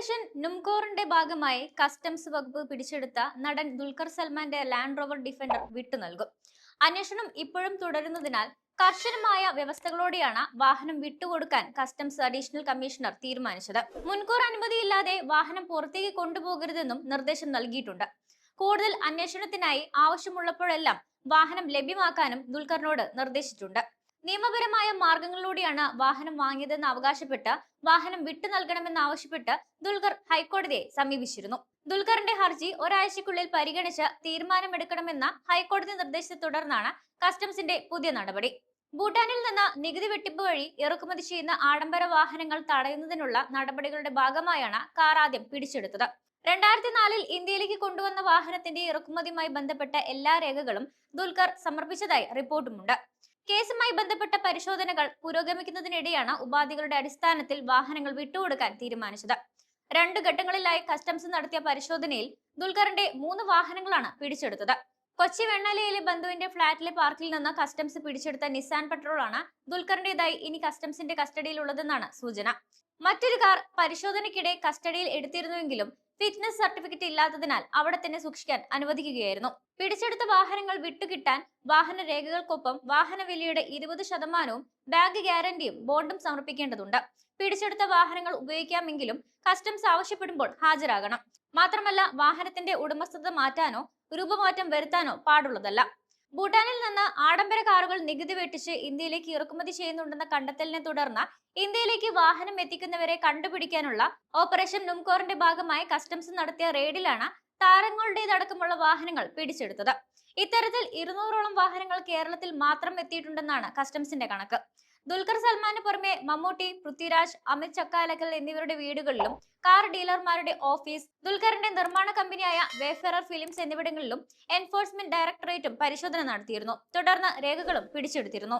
Operation നുംകോറിന്റെ ഭാഗമായി customs വകുപ്പ് പിടിച്ചെടുത്ത നടൻ ദുൽഖർ സൽമാന്റെ ലാൻഡ് റോവർ ഡിഫൻഡർ വിട്ടു നൽകും. അന്വേഷണം ഇപ്പോഴും തുടരുന്നതിനാൽ കർശനമായ വ്യവസ്ഥകളോടെയാണ് വാഹനം വിട്ടുകൊടുക്കാൻ കസ്റ്റംസ് അഡീഷണൽ കമ്മീഷണർ തീരുമാനിച്ചത്. മുൻകൂർ അനുമതിയില്ലാതെ വാഹനം പുറത്തേക്ക് കൊണ്ടുപോകരുതെന്നും നിർദ്ദേശം നൽകിയിട്ടുണ്ട്. കൂടുതൽ അന്വേഷണത്തിനായി ആവശ്യമുള്ളപ്പോഴെല്ലാം വാഹനം ലഭ്യമാക്കാനും ദുൽഖറിനോട് നിർദ്ദേശിച്ചിട്ടുണ്ട്. നിയമപരമായ മാർഗങ്ങളിലൂടെയാണ് വാഹനം വാങ്ങിയതെന്ന് അവകാശപ്പെട്ട് വാഹനം വിട്ടു നൽകണമെന്നാവശ്യപ്പെട്ട് ദുൽഖർ ഹൈക്കോടതിയെ സമീപിച്ചിരുന്നു. ദുൽഖറിന്റെ ഹർജി ഒരാഴ്ചയ്ക്കുള്ളിൽ പരിഗണിച്ച് തീരുമാനമെടുക്കണമെന്ന ഹൈക്കോടതി നിർദ്ദേശത്തെ തുടർന്നാണ് കസ്റ്റംസിന്റെ പുതിയ നടപടി. ഭൂട്ടാനിൽ നിന്ന് നികുതി വെട്ടിപ്പ് വഴി ഇറക്കുമതി ചെയ്യുന്ന ആഡംബര വാഹനങ്ങൾ തടയുന്നതിനുള്ള നടപടികളുടെ ഭാഗമായാണ് കാർ ആദ്യം പിടിച്ചെടുത്തത്. 2004-ൽ ഇന്ത്യയിലേക്ക് കൊണ്ടുവന്ന വാഹനത്തിന്റെ ഇറക്കുമതിയുമായി ബന്ധപ്പെട്ട എല്ലാ രേഖകളും ദുൽഖർ സമർപ്പിച്ചതായി റിപ്പോർട്ടുമുണ്ട്. കേസുമായി ബന്ധപ്പെട്ട പരിശോധനകൾ പുരോഗമിക്കുന്നതിനിടെയാണ് ഉപാധികളുടെ അടിസ്ഥാനത്തിൽ വാഹനങ്ങൾ വിട്ടുകൊടുക്കാൻ തീരുമാനിച്ചത്. 2 ഘട്ടങ്ങളിലായി കസ്റ്റംസ് നടത്തിയ പരിശോധനയിൽ ദുൽഖറിന്റെ 3 വാഹനങ്ങളാണ് പിടിച്ചെടുത്തത്. കൊച്ചി വെണ്ണലയിലെ ബന്ധുവിന്റെ ഫ്ളാറ്റിലെ പാർക്കിൽ നിന്ന് കസ്റ്റംസ് പിടിച്ചെടുത്ത നിസാൻ പെട്രോളാണ് ദുൽഖറിന്റേതായി ഇനി കസ്റ്റംസിന്റെ കസ്റ്റഡിയിലുള്ളതെന്നാണ് സൂചന. മറ്റൊരു കാർ പരിശോധനയ്ക്കിടെ കസ്റ്റഡിയിൽ എടുത്തിരുന്നുവെങ്കിലും ഫിറ്റ്നസ് സർട്ടിഫിക്കറ്റ് ഇല്ലാത്തതിനാൽ അവിടെ തന്നെ സൂക്ഷിക്കാൻ അനുവദിക്കുകയായിരുന്നു. പിടിച്ചെടുത്ത വാഹനങ്ങൾ വിട്ടുകിട്ടാൻ വാഹന രേഖകൾക്കൊപ്പം വാഹന വിലയുടെ 20% ബാങ്ക് ഗ്യാരണ്ടിയും ബോണ്ടും സമർപ്പിക്കേണ്ടതുണ്ട്. പിടിച്ചെടുത്ത വാഹനങ്ങൾ ഉപയോഗിക്കാമെങ്കിലും കസ്റ്റംസ് ആവശ്യപ്പെടുമ്പോൾ ഹാജരാകണം. മാത്രമല്ല, വാഹനത്തിന്റെ ഉടമസ്ഥത മാറ്റാനോ രൂപമാറ്റം വരുത്താനോ പാടുള്ളതല്ല. ഭൂട്ടാനിൽ നിന്ന് ആഡംബര കാറുകൾ നികുതി വെട്ടിച്ച് ഇന്ത്യയിലേക്ക് ഇറക്കുമതി ചെയ്യുന്നുണ്ടെന്ന കണ്ടെത്തലിനെ തുടർന്ന് ഇന്ത്യയിലേക്ക് വാഹനം എത്തിക്കുന്നവരെ കണ്ടുപിടിക്കാനുള്ള ഓപ്പറേഷൻ നുംകോറിന്റെ ഭാഗമായി കസ്റ്റംസ് നടത്തിയ റെയ്ഡിലാണ് താരങ്ങളുടേതടക്കമുള്ള വാഹനങ്ങൾ പിടിച്ചെടുത്തത്. ഇത്തരത്തിൽ 200ഓളം വാഹനങ്ങൾ കേരളത്തിൽ മാത്രം എത്തിയിട്ടുണ്ടെന്നാണ് കസ്റ്റംസിന്റെ കണക്ക്. ദുൽഖർ സൽമാന് പുറമെ മമ്മൂട്ടി, പൃഥ്വിരാജ്, അമിത് ചക്കാലക്കൽ എന്നിവരുടെ വീടുകളിലും കാർ ഡീലർമാരുടെ ഓഫീസ്, ദുൽഖറിന്റെ നിർമ്മാണ കമ്പനിയായ വേഫെറർ ഫിലിംസ് എന്നിവിടങ്ങളിലും എൻഫോഴ്സ്മെന്റ് ഡയറക്ടറേറ്റും പരിശോധന നടത്തിയിരുന്നു. തുടർന്ന് രേഖകളും പിടിച്ചെടുത്തിരുന്നു.